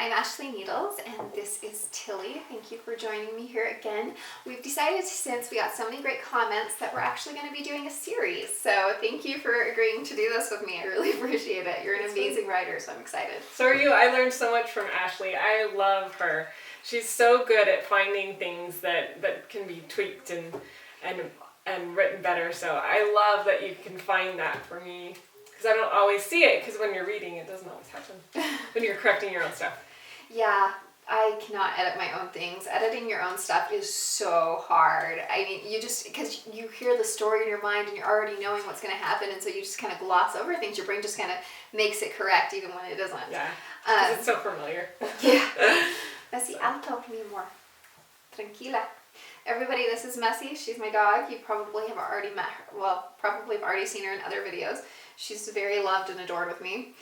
I'm Ashley Needles, and this is Tilly. Thank you for joining me here again. We've decided, since we got so many great comments, that we're actually going to be doing a series. So thank you for agreeing to do this with me. I really appreciate it. You're an amazing writer, so I'm excited. So are you. I learned so much from Ashley. I love her. She's so good at finding things that can be tweaked and written better. So I love that you can find that for me. Because I don't always see it, because when you're reading, it doesn't always happen. When you're correcting your own stuff. Yeah, I cannot edit my own things. Editing your own stuff is so hard. I mean, because you hear the story in your mind and you're already knowing what's going to happen, and so you just kind of gloss over things. Your brain just kind of makes it correct even when it doesn't. Yeah, because it's so familiar. Yeah. Messy, alto, mi amor. Tranquila. Everybody, this is Messy. She's my dog. You probably have already met her. Well, probably have already seen her in other videos. She's very loved and adored with me.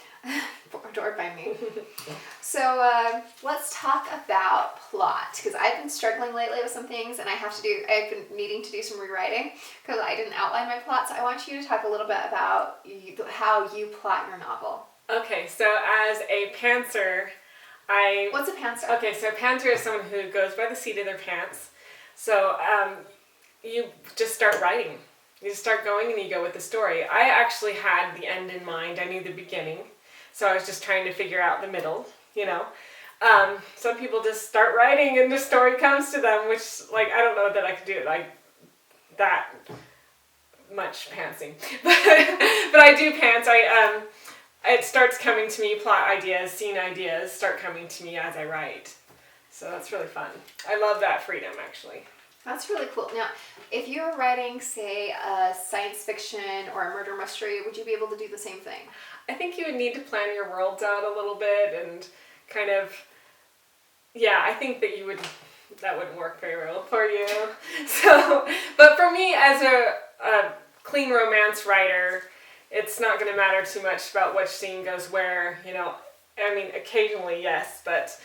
Adored by me. So let's talk about plot, because I've been struggling lately with some things, and I've been needing to do some rewriting because I didn't outline my plot. So I want you to talk a little bit about how you plot your novel. Okay, so as a pantser, What's a pantser? Okay, so a pantser is someone who goes by the seat of their pants. So you just start writing. You just start going and you go with the story. I actually had the end in mind. I knew the beginning. So I was just trying to figure out the middle, you know. Some people just start writing and the story comes to them, which, like, I don't know that I could do it like that much pantsing. But I do pants. It starts coming to me, plot ideas, scene ideas start coming to me as I write. So that's really fun. I love that freedom, actually. That's really cool. Now, if you were writing, say, a science fiction or a murder mystery, would you be able to do the same thing? I think you would need to plan your worlds out a little bit and kind of, yeah, I think that wouldn't work very well for you. So, but for me, as a clean romance writer, it's not going to matter too much about which scene goes where, you know. I mean, occasionally, yes, but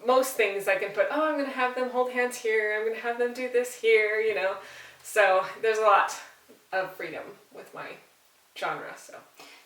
most things I can put, I'm going to have them hold hands here, I'm going to have them do this here, you know. So there's a lot of freedom with my genre, so.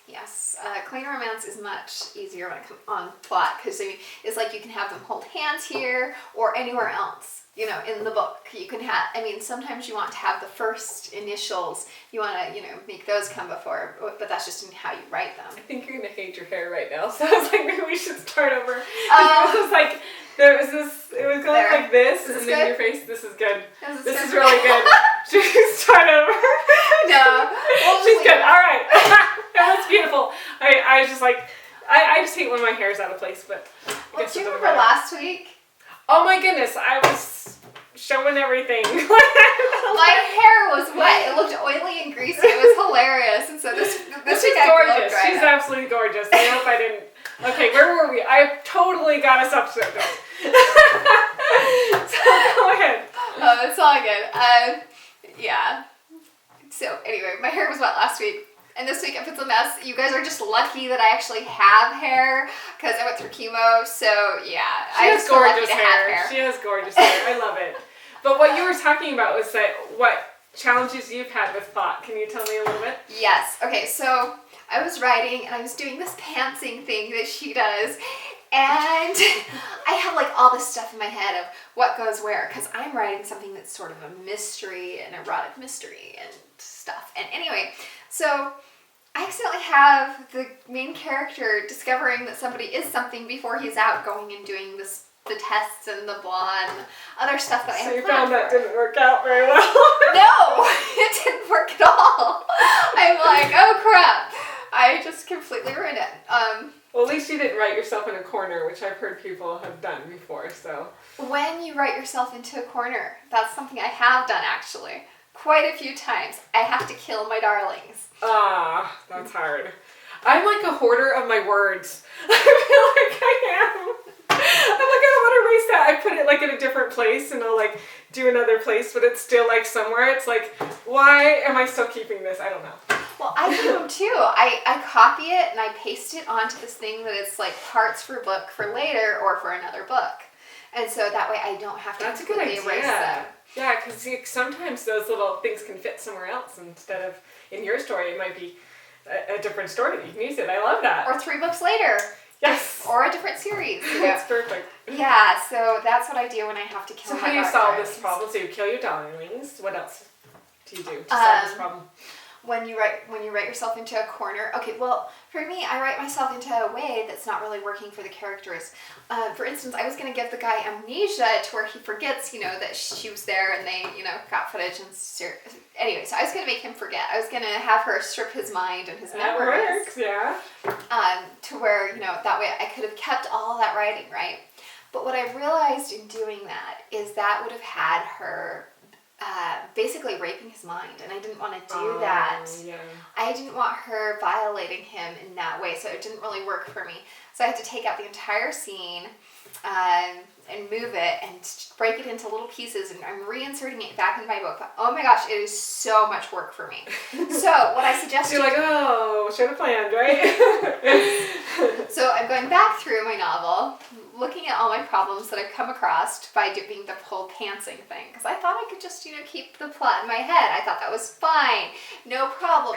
Yes, clean romance is much easier when it comes on plot, because it's like you can have them hold hands here or anywhere else, you know, in the book. You can have, sometimes you want to have the first initials, you want to, make those come before, but that's just in how you write them. I think you're going to hate your hair right now, so I was like, maybe we should start over. It was like, it was going there. Like this, and then good? Your face, this is good. This is really good. Should we start over? No. She's good, all right. That was beautiful. I was just like, I just hate when my hair's out of place, but. Well, do you remember last week? Oh my goodness, I was showing everything. My hair was wet. It looked oily and greasy. It was hilarious. And so this is gorgeous. She's absolutely gorgeous. I hope I didn't. Okay, where were we? I totally got us up to it. So go ahead. Oh, it's all good. Yeah. So anyway, my hair was wet last week. And this week, if it's a mess, you guys are just lucky that I actually have hair, because I went through chemo, so yeah. She has gorgeous hair. She has gorgeous hair. I love it. But what you were talking about was what challenges you've had with plot. Can you tell me a little bit? Yes. Okay, so I was writing, and I was doing this pantsing thing that she does, and I have like all this stuff in my head of what goes where, because I'm writing something that's sort of a mystery, an erotic mystery and stuff. And anyway, so I accidentally have the main character discovering that somebody is something before he's out going and doing the tests and the blah and other stuff that I had planned. So you found that didn't work out very well. No, it didn't work at all. I'm like, oh crap. I just completely ruined it. Well, at least you didn't write yourself in a corner, which I've heard people have done before, so. When you write yourself into a corner, that's something I have done actually. Quite a few times. I have to kill my darlings. That's hard. I'm like a hoarder of my words. I feel like I am. I'm like, I don't want to erase that. I put it like in a different place and I'll like do another place, but it's still like somewhere. It's like, why am I still keeping this? I don't know. Well, I do them too. I copy it and I paste it onto this thing that it's like parts for book for later or for another book. And so that way I don't have to completely erase them. Yeah, because sometimes those little things can fit somewhere else instead of in your story. It might be a different story that you can use it. I love that. Or 3 books later. Yes. or a different series. That's perfect. Yeah, so that's what I do when I have to kill So my how do you dark solve darlings. this problem? So you kill your darlings. What else do you do to solve this problem? When you write yourself into a corner. Okay, well, for me, I write myself into a way that's not really working for the characters. For instance, I was going to give the guy amnesia to where he forgets, that she was there and they, got footage and anyway, so I was going to make him forget. I was going to have her strip his mind and his memories. That works, yeah. To where, that way I could have kept all that writing, right? But what I realized in doing that is that would have had her basically raping his mind, and I didn't want to do that. Yeah. I didn't want her violating him in that way, so it didn't really work for me. So I had to take out the entire scene and move it and break it into little pieces, and I'm reinserting it back in my book. But oh my gosh, it is so much work for me. So what I suggest You're like, oh, should have planned, right? So I'm going back through my novel, looking at all my problems that I've come across by doing the whole pantsing thing. Because I thought I could just, keep the plot in my head. I thought that was fine. No problem.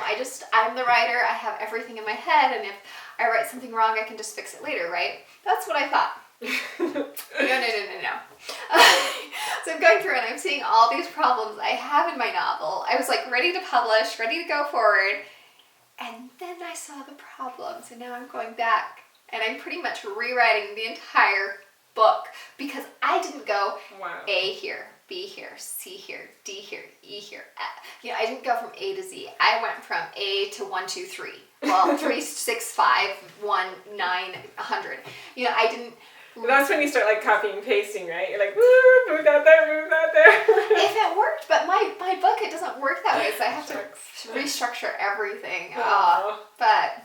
I'm the writer. I have everything in my head. And if I write something wrong, I can just fix it later, right? That's what I thought. No. So I'm going through and I'm seeing all these problems I have in my novel. I was like ready to publish, ready to go forward. And then I saw the problems, and now I'm going back and I'm pretty much rewriting the entire book because I didn't go A here, B here, C here, D here, E here, F. I didn't go from A to Z. I went from A to 1, 2, 3. Well, 3, 6, 5, 1, 9, 100. I didn't. That's when you start like copying and pasting, right? You're like, woo, move that there, move that there. If it worked, but my book, it doesn't work that way, so I have to restructure everything. But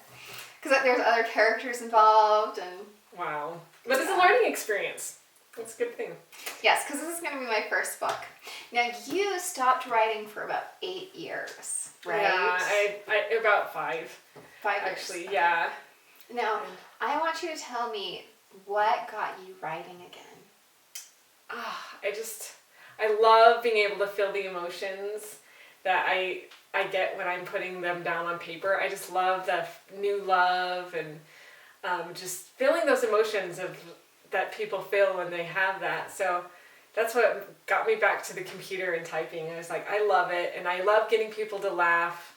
because there's other characters involved and. Wow, but it's a learning experience. That's a good thing. Yes, because this is going to be my first book. Now you stopped writing for about 8 years, right? Yeah, I about 5. 5 years. Actually, yeah. Now I want you to tell me. What got you writing again? I love being able to feel the emotions that I get when I'm putting them down on paper. I just love the new love and just feeling those emotions that people feel when they have that. So that's what got me back to the computer and typing. I was like, I love it, and I love getting people to laugh.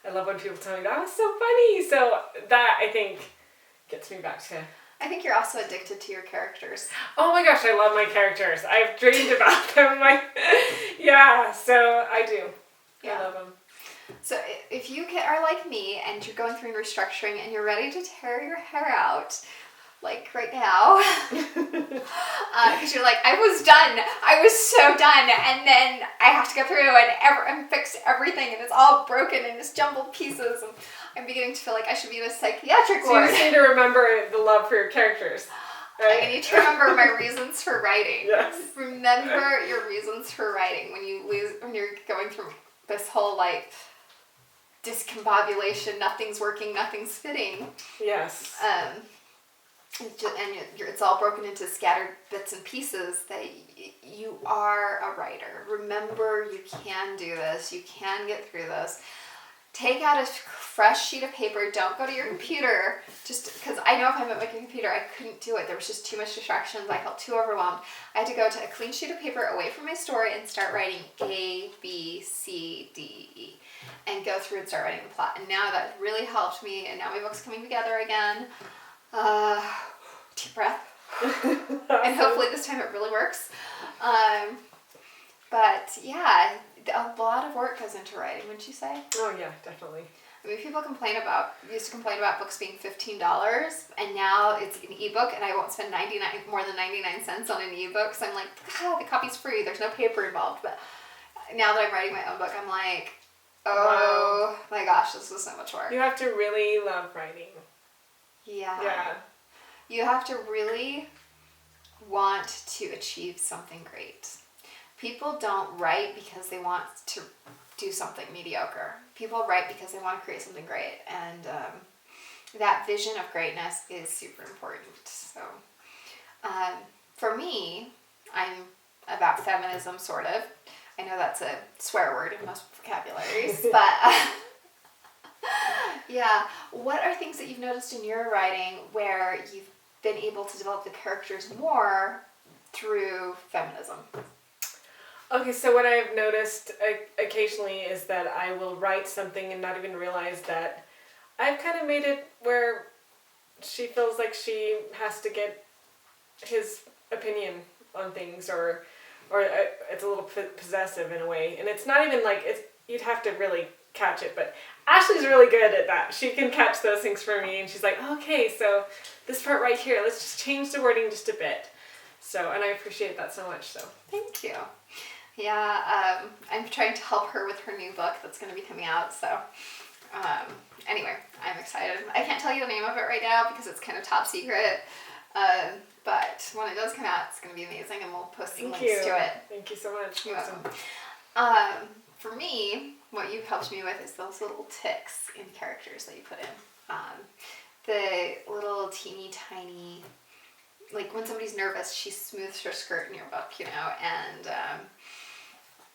I love when people tell me, that was so funny. So that, I think, gets me back to... I think you're also addicted to your characters. Oh my gosh, I love my characters. I've dreamed about them. Yeah, so I do. Yeah. I love them. So if you are like me and you're going through and restructuring and you're ready to tear your hair out, like right now, because you're like, I was done. I was so done. And then I have to go through and fix everything and it's all broken and it's jumbled pieces. And I'm beginning to feel like I should be in a psychiatric ward. So you just need to remember the love for your characters. Right? I need to remember my reasons for writing. Yes. Remember your reasons for writing when you're going through this whole discombobulation, nothing's working, nothing's fitting. Yes. It's all broken into scattered bits and pieces that you are a writer. Remember, you can do this. You can get through this. Take out a fresh sheet of paper. Don't go to your computer. Just because I know if I'm at my computer, I couldn't do it. There was just too much distractions. I felt too overwhelmed. I had to go to a clean sheet of paper away from my story and start writing A, B, C, D, E. And go through and start writing the plot. And now that really helped me. And now my book's coming together again. Deep breath. And hopefully this time it really works. But yeah, a lot of work goes into writing, wouldn't you say? Oh yeah, definitely. I mean, people used to complain about books being $15, and now it's an ebook, and I won't spend more than 99 cents on an ebook. So I'm like, the copy's free. There's no paper involved. But now that I'm writing my own book, I'm like, oh my gosh, this was so much work. You have to really love writing. Yeah. Yeah. You have to really want to achieve something great. People don't write because they want to do something mediocre. People write because they want to create something great. And that vision of greatness is super important. So for me, I'm about feminism, sort of. I know that's a swear word in most vocabularies, but yeah. What are things that you've noticed in your writing where you've been able to develop the characters more through feminism. Okay, so what I've noticed occasionally is that I will write something and not even realize that I've kind of made it where she feels like she has to get his opinion on things, or it's a little possessive in a way, and it's not even like you'd have to really catch it, but Ashley's really good at that. She can catch those things for me, and she's like, okay, so this part right here, let's just change the wording just a bit. So, and I appreciate that so much. So thank you. Yeah, I'm trying to help her with her new book that's going to be coming out. So anyway, I'm excited. I can't tell you the name of it right now because it's kind of top secret. But when it does come out, it's going to be amazing, and we'll post some links to it. Thank you so much. You're Awesome. welcome. For me, what you've helped me with is those little ticks in characters that you put in. The little teeny tiny, like when somebody's nervous, she smooths her skirt in your book, you know, and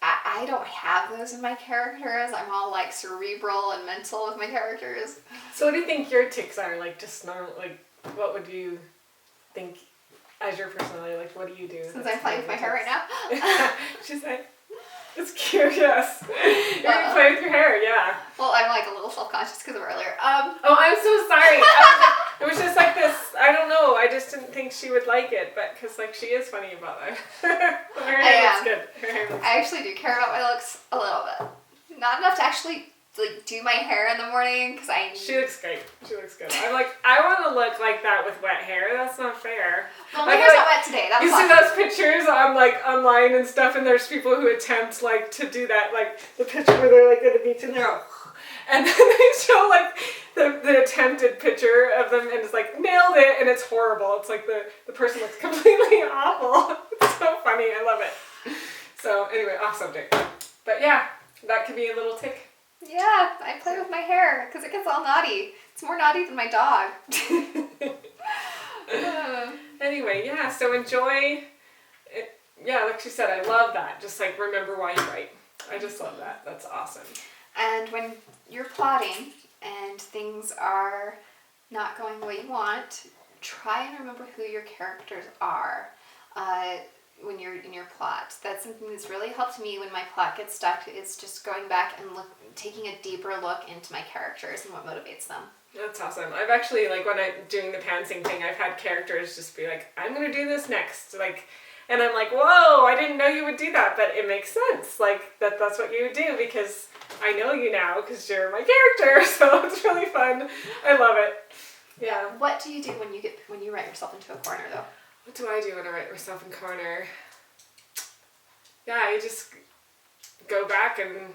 I don't have those in my characters. I'm all like cerebral and mental with my characters. So what do you think your tics are? Like just normal, like what would you think as your personality? Like what do you do? Since I'm playing with my hair right now. She's like, it's cute, yes. You're gonna play with your hair, yeah. Well, I'm like a little self-conscious because of earlier. Oh, I'm so sorry. It was just like this, I don't know, I just didn't think she would like it, but because like she is funny about it. Her hair looks good. Her hair looks I actually do care about my looks a little bit. Not enough to actually like do my hair in the morning because She looks great. She looks good. I'm like, I want to look like that with wet hair. That's not fair. Well, my hair's not wet today. That was you see those pictures on like online and stuff, and there's people who attempt like to do that, like the picture where they're like at the beach and they're all, and then they show like the attempted picture of them, and it's like nailed it, and it's horrible. It's like the person looks completely awful. It's so funny. I love it. So anyway, off subject. But yeah, that could be a little tick. Yeah, I play with my hair because it gets all naughty. It's more naughty than my dog. Anyway, yeah, so enjoy it. Yeah, like she said, I love that. Just like remember why you write. I just love that. That's awesome. And when you're plotting and things are not going the way you want, try and remember who your characters are when you're in your plot. That's something that's really helped me when my plot gets stuck, is just going back and taking a deeper look into my characters and what motivates them. That's awesome. I've actually, like, when I'm doing the pantsing thing, I've had characters just be like, I'm going to do this next. Like, and I'm like, whoa, I didn't know you would do that, but it makes sense. Like, that's what you would do because I know you now because you're my character, so it's really fun. I love it. Yeah. What do you do when you write yourself into a corner, though? What do I do when I write myself in corner? Yeah, you just go back and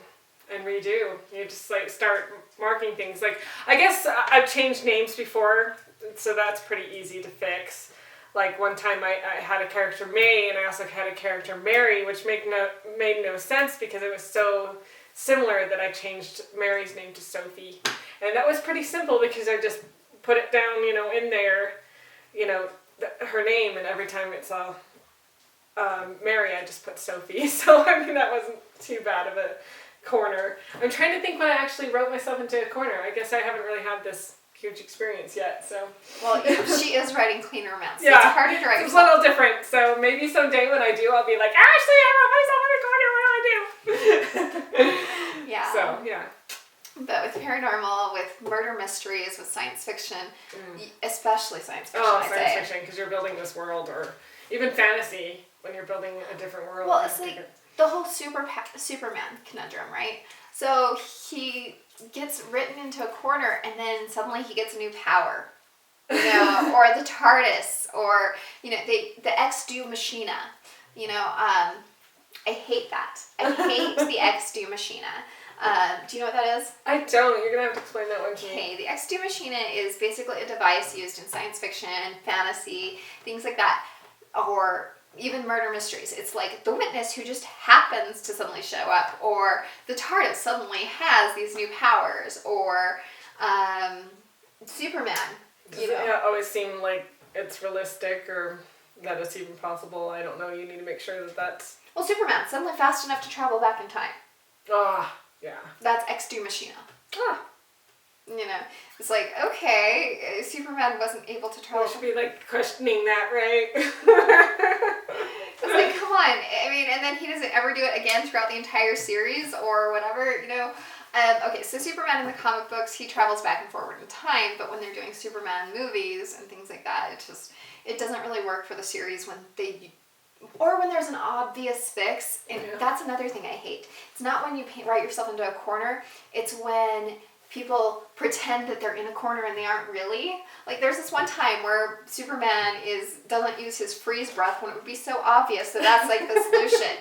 redo. You just like start marking things. Like, I guess I've changed names before, so that's pretty easy to fix. Like one time I had a character May, and I also had a character Mary, which made no sense because it was so similar that I changed Mary's name to Sophie. And that was pretty simple because I just put it down, in there, her name, and every time it saw Mary, I just put Sophie. So, I mean, that wasn't too bad of a corner. I'm trying to think when I actually wrote myself into a corner. I guess I haven't really had this huge experience yet, so. Well, she is writing clean romance. So yeah, it's harder to write it's a little different. So maybe someday when I do, I'll be like, Ashley, I wrote myself in a corner, what do I do? Yeah. So, yeah. But with paranormal, with murder mysteries, with science fiction, especially science fiction, science fiction, because you're building this world, or even fantasy, when you're building a different world. Well, it's like the whole Superman conundrum, right? So he gets written into a corner, and then suddenly he gets a new power, or the TARDIS, or the Ex Machina. I hate that. I hate the Ex Machina. Do you know what that is? I don't. You're gonna have to explain that one to me. Okay, the Ex Machina is basically a device used in science fiction, fantasy, things like that, or even murder mysteries. It's like the witness who just happens to suddenly show up, or the TARDIS suddenly has these new powers, or Superman. Does it always seem like it's realistic or that it's even possible? I don't know. You need to make sure that that's... Well, Superman, suddenly fast enough to travel back in time. Ah, yeah. That's Ex Machina. Ah. You know, it's like, okay, Superman wasn't able to We travel. should be like questioning that, right? It's like, come on. I mean, and then he doesn't ever do it again throughout the entire series or whatever, you know. Okay, so Superman in the comic books, he travels back and forward in time, but when they're doing Superman movies and things like that, it doesn't really work for the series or when there's an obvious fix. And that's another thing I hate. It's not when you write yourself into a corner, it's when people pretend that they're in a corner and they aren't really. Like, there's this one time where Superman doesn't use his freeze breath when it would be so obvious that that's like the solution.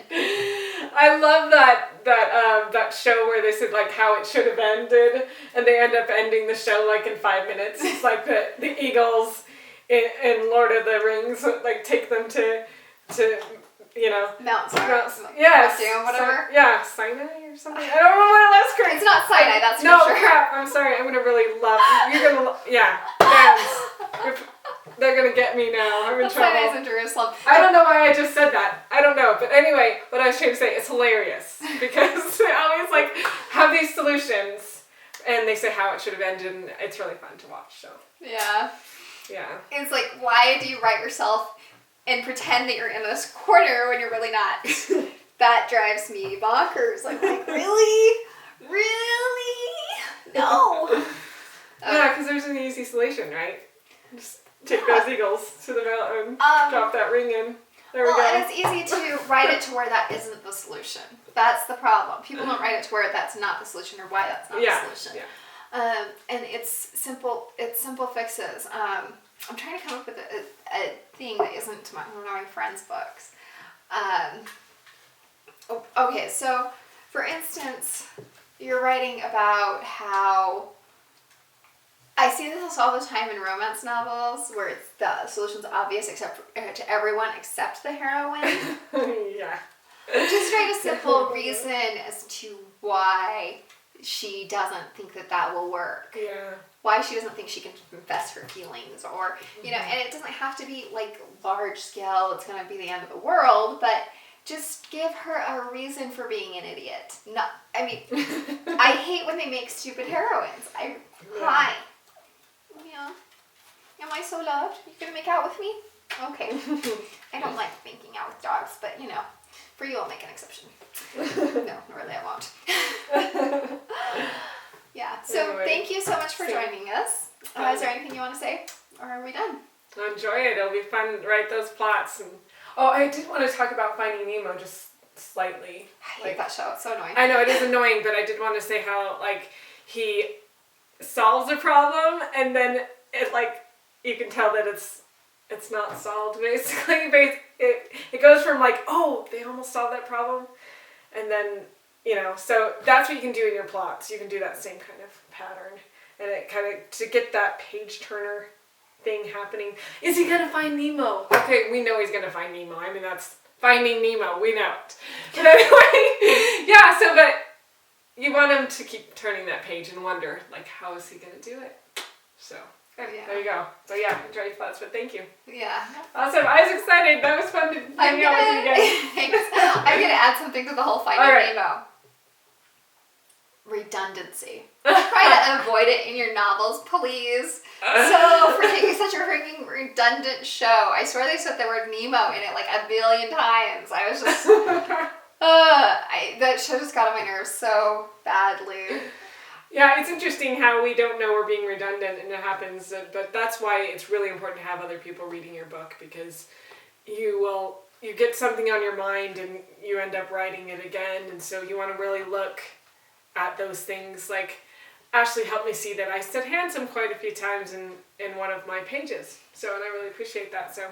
I love that show where they said like how it should have ended, and they end up ending the show like in 5 minutes. It's like the Eagles in Lord of the Rings like take them to you know Mount yes, Doom, whatever. Sinai or something. I don't remember what it was. Chris. It's not Sinai. That's for no sure. crap. I'm sorry. I'm gonna really love. You're gonna fans. They're gonna get me now. I'm in trouble. Sinai's in Jerusalem. I don't know why I just said that. I don't know. But anyway, what I was trying to say, it's hilarious because they always like have these solutions and they say how it should have ended, and it's really fun to watch. So Yeah. yeah. It's like, why do you write yourself and pretend that you're in this corner when you're really not? That drives me bonkers. I'm like, really? Really? No. Yeah, because there's an easy solution, right? Just take those eagles to the mountain, drop that ring in. There we go. And it's easy to write it to where that isn't the solution. That's the problem. People don't write it to where that's not the solution or why that's not the solution. Yeah. And it's simple fixes. I'm trying to come up with a thing that isn't one of my friends' books. Okay, so for instance, you're writing about how I see this all the time in romance novels where the solution's obvious to everyone except the heroine. Yeah. Just write a simple reason as to why she doesn't think that will work. Yeah. Why she doesn't think she can confess her feelings, or, you know, and it doesn't have to be like large scale, it's going to be the end of the world, but just give her a reason for being an idiot. No, I mean, I hate when they make stupid heroines. Hi. Yeah. Am I so loved? You gonna make out with me? Okay. I don't like making out with dogs, but you know, for you I'll make an exception. No, really I won't. Yeah, so anyway, thank you so much for joining us. Is there anything you want to say? Or are we done? Enjoy it. It'll be fun to write those plots. And I did want to talk about Finding Nemo just slightly. I hate that show. It's so annoying. I know, it is annoying, but I did want to say how, like, he solves a problem, and then it, like, you can tell that it's not solved, basically. It goes from, like, oh, they almost solved that problem, and then, you know, so that's what you can do in your plots. You can do that same kind of pattern, and it kind of, to get that page-turner thing happening. Is he gonna find Nemo? Okay, we know he's gonna find Nemo. I mean, that's Finding Nemo. We know it. But anyway, yeah, so, but you want him to keep turning that page and wonder, like, how is he gonna do it? So, there you go. So, yeah, enjoy your thoughts, but thank you. Yeah. Awesome. I was excited. That was fun to hang out with you guys. I'm going to add something to the whole Finding Nemo. Redundancy. Try to avoid it in your novels, please. So freaking such a freaking redundant show. I swear they said the word Nemo in it like a billion times. I was just, that show just got on my nerves so badly. Yeah, it's interesting how we don't know we're being redundant and it happens, but that's why it's really important to have other people reading your book, because you get something on your mind and you end up writing it again, and so you want to really look at those things. Like, Ashley helped me see that I said handsome quite a few times in one of my pages, so, and I really appreciate that, so